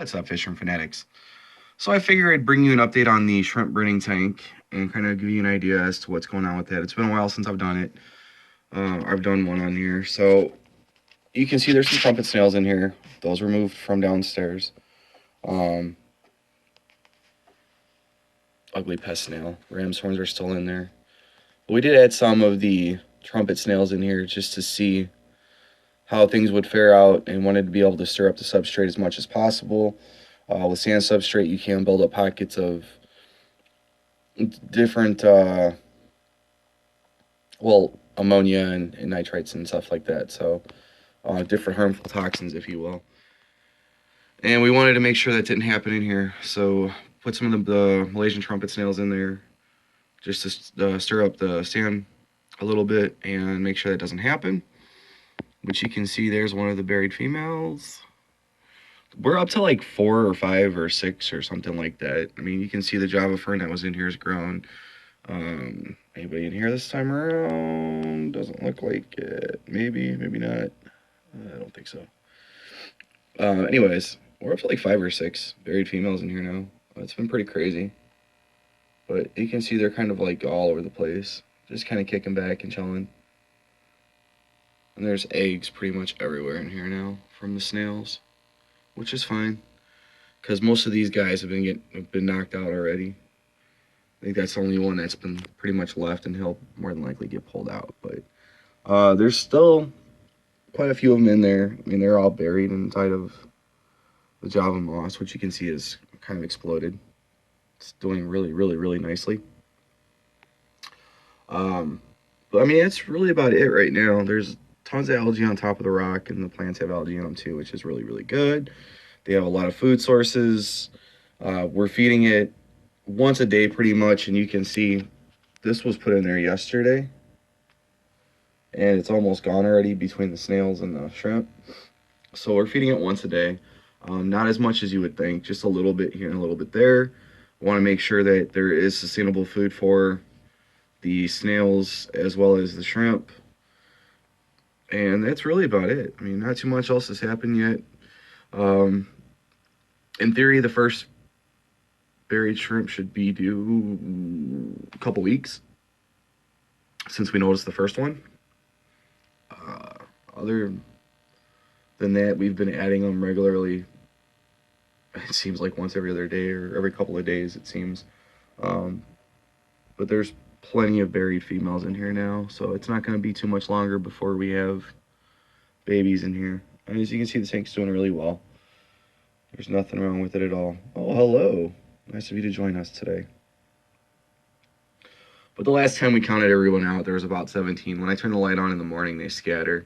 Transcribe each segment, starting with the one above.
What's up, Fisherman Fanatics? So I figure I'd bring you an update on the shrimp breeding tank and kind of give you an idea as to what's going on with that. It's been a while since I've done it. I've done one on here. So you can see there's some trumpet snails in here. Those were moved from downstairs. Ugly pest snail. Ram's horns are still in there. But we did add some of the trumpet snails in here just to see how things would fare out, and wanted to be able to stir up the substrate as much as possible. With sand substrate, you can build up pockets of different, ammonia and nitrites and stuff like that. So different harmful toxins, if you will. And we wanted to make sure that didn't happen in here. So put some of the Malaysian trumpet snails in there just to stir up the sand a little bit and make sure that doesn't happen. Which you can see there's one of the berried females. We're up to like 4 or 5 or 6 or something like that. I mean, you can see the Java fern that was in here is grown. Anybody in here this time around? Doesn't look like it. Maybe, maybe not. I don't think so. Anyways, we're up to like 5 or 6 berried females in here now. It's been pretty crazy. But you can see they're kind of like all over the place. Just kind of kicking back and chilling. And there's eggs pretty much everywhere in here now from the snails, which is fine, because most of these guys have been knocked out already. I think that's the only one that's been pretty much left, and he'll more than likely get pulled out. But there's still quite a few of them in there. I mean, they're all buried inside of the Java moss, which you can see is kind of exploded. It's doing really, really, really nicely. But I mean, that's really about it right now. There's tons of algae on top of the rock, and the plants have algae in them too, which is really, really good. They have a lot of food sources. We're feeding it once a day pretty much, and you can see this was put in there yesterday, and it's almost gone already between the snails and the shrimp. So we're feeding it once a day. Not as much as you would think, just a little bit here and a little bit there. Want to make sure that there is sustainable food for the snails as well as the shrimp. And that's really about it. I mean, not too much else has happened yet. In theory, the first berried shrimp should be due a couple weeks since we noticed the first one. Other than that, we've been adding them regularly. It seems like once every other day or every couple of days, it seems. But there's plenty of berried females in here now, so it's not going to be too much longer before we have babies in here. And as you can see, the tank's doing really well. There's nothing wrong with it at all. Oh, hello. Nice of you to join us today. But the last time we counted everyone out, there was about 17. When I turn the light on in the morning, they scatter,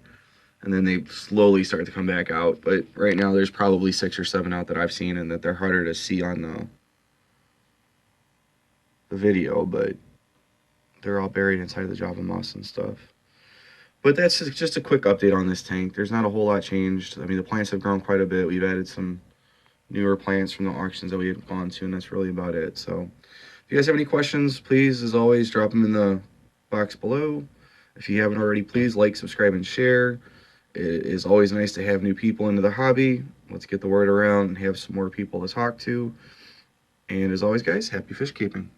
and then they slowly start to come back out. But right now, there's probably 6 or 7 out that I've seen, and that they're harder to see on the video, but they're all buried inside the Java moss and stuff. But that's just a quick update on this tank. There's not a whole lot changed. I mean, the plants have grown quite a bit. We've added some newer plants from the auctions that we have gone to, and that's really about it. So if you guys have any questions, please, as always, drop them in the box below. If you haven't already, please like, subscribe, and share. It is always nice to have new people into the hobby. Let's get the word around and have some more people to talk to. And as always, guys, happy fish keeping.